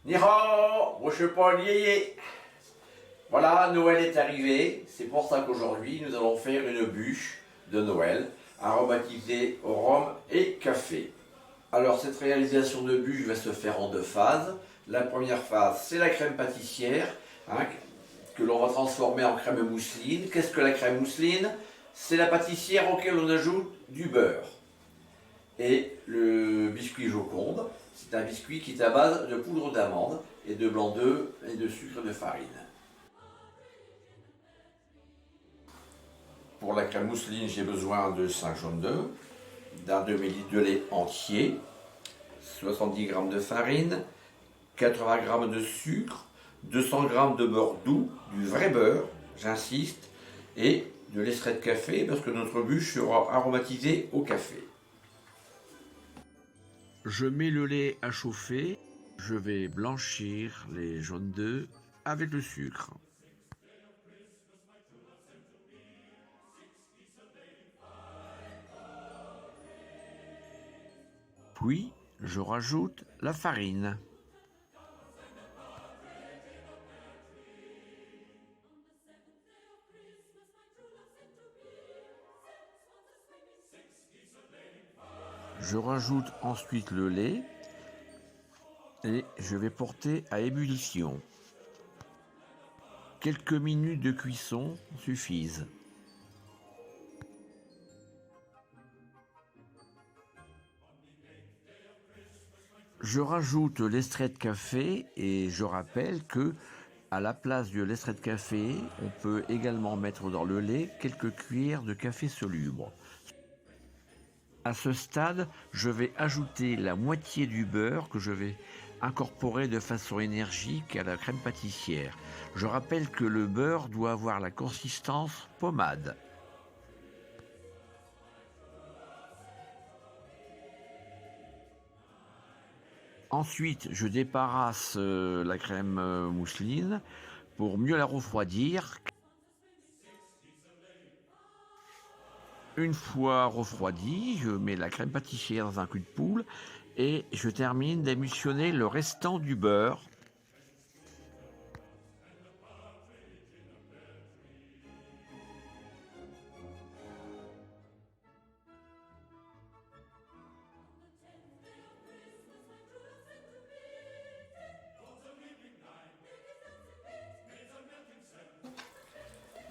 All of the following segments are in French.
Ni hao, moi je suis pas yéyé. Voilà, Noël est arrivé, c'est pour ça qu'aujourd'hui nous allons faire une bûche de Noël aromatisée au rhum et café. Alors cette réalisation de bûche va se faire en deux phases. La première phase, c'est la crème pâtissière, hein, que l'on va transformer en crème mousseline. Qu'est-ce que la crème mousseline? C'est la pâtissière auquel on ajoute du beurre. Et le biscuit Joconde, c'est un biscuit qui est à base de poudre d'amande et de blanc d'œuf et de sucre de farine. Pour la crème mousseline, j'ai besoin de 5 jaunes d'œufs, d'un demi-litre de lait entier, 70 g de farine, 80 g de sucre, 200 g de beurre doux, du vrai beurre, j'insiste, et de l'extrait de café parce que notre bûche sera aromatisée au café. Je mets le lait à chauffer, je vais blanchir les jaunes d'œufs avec le sucre. Puis, je rajoute la farine. Je rajoute ensuite le lait et je vais porter à ébullition. Quelques minutes de cuisson suffisent. Je rajoute l'extrait de café et je rappelle que à la place de l'extrait de café, on peut également mettre dans le lait quelques cuillères de café soluble. À ce stade, je vais ajouter la moitié du beurre que je vais incorporer de façon énergique à la crème pâtissière. Je rappelle que le beurre doit avoir la consistance pommade. Ensuite, je débarrasse la crème mousseline pour mieux la refroidir. Une fois refroidie, je mets la crème pâtissière dans un cul de poule et je termine d'émulsionner le restant du beurre.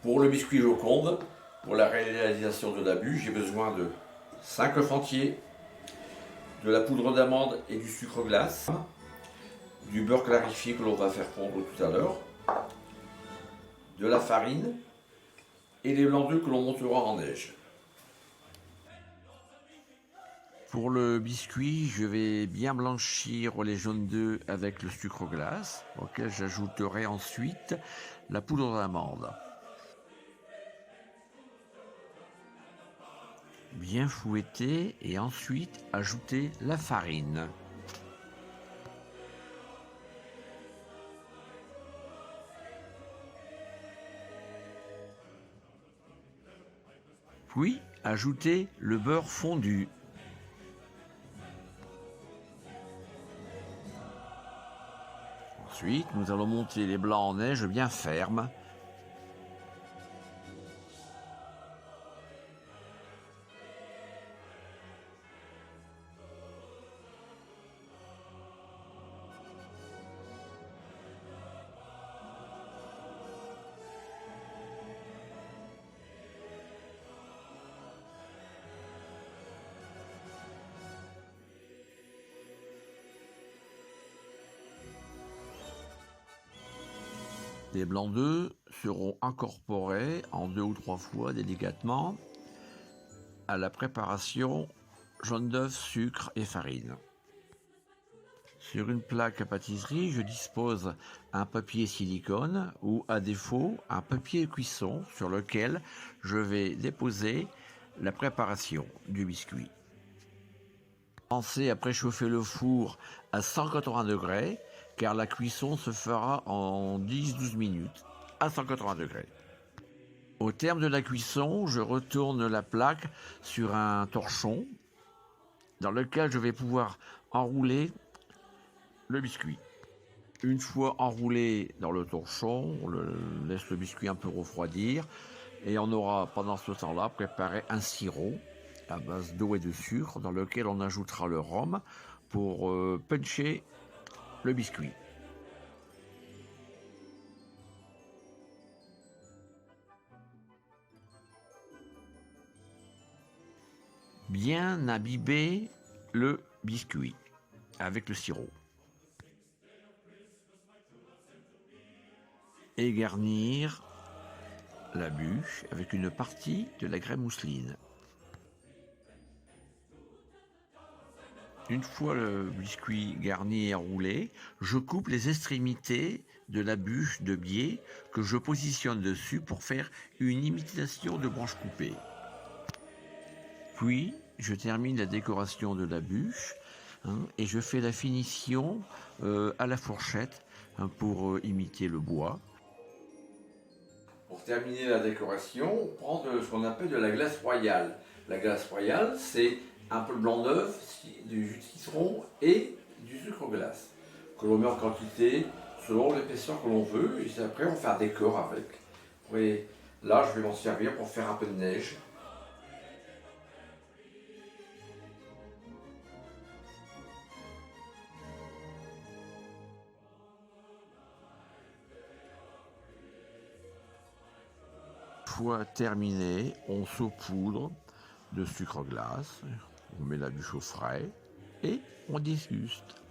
Pour le biscuit Joconde, pour la réalisation de la bûche, j'ai besoin de 5 œufs entiers, de la poudre d'amande et du sucre glace, du beurre clarifié que l'on va faire fondre tout à l'heure, de la farine et les blancs d'œufs que l'on montera en neige. Pour le biscuit, je vais bien blanchir les jaunes d'œufs avec le sucre glace, auquel j'ajouterai ensuite la poudre d'amande. Bien fouetter et ensuite ajouter la farine. Puis ajouter le beurre fondu. Ensuite, nous allons monter les blancs en neige bien fermes. Les blancs d'œufs seront incorporés en 2 ou 3 fois délicatement à la préparation jaune d'œuf, sucre et farine. Sur une plaque à pâtisserie, je dispose un papier silicone ou à défaut un papier cuisson sur lequel je vais déposer la préparation du biscuit. Pensez à préchauffer le four à 180 degrés car la cuisson se fera en 10-12 minutes à 180 degrés. Au terme de la cuisson, je retourne la plaque sur un torchon dans lequel je vais pouvoir enrouler le biscuit. Une fois enroulé dans le torchon, on laisse le biscuit un peu refroidir et on aura pendant ce temps-là préparé un sirop à base d'eau et de sucre dans lequel on ajoutera le rhum pour puncher le biscuit. Bien imbiber le biscuit avec le sirop. Et garnir la bûche avec une partie de la crème mousseline. Une fois le biscuit garni et roulé, je coupe les extrémités de la bûche de biais que je positionne dessus pour faire une imitation de branche coupée. Puis, je termine la décoration de la bûche et je fais la finition à la fourchette pour imiter le bois. Pour terminer la décoration, on prend ce qu'on appelle de la glace royale. La glace royale, c'est un peu de blanc d'œuf, du jus de citron et du sucre glace, que l'on met en quantité selon l'épaisseur que l'on veut, et après on fait un décor avec. Et là, je vais m'en servir pour faire un peu de neige. Une fois terminé, on saupoudre de sucre glace, on met la bûche au frais et on déguste.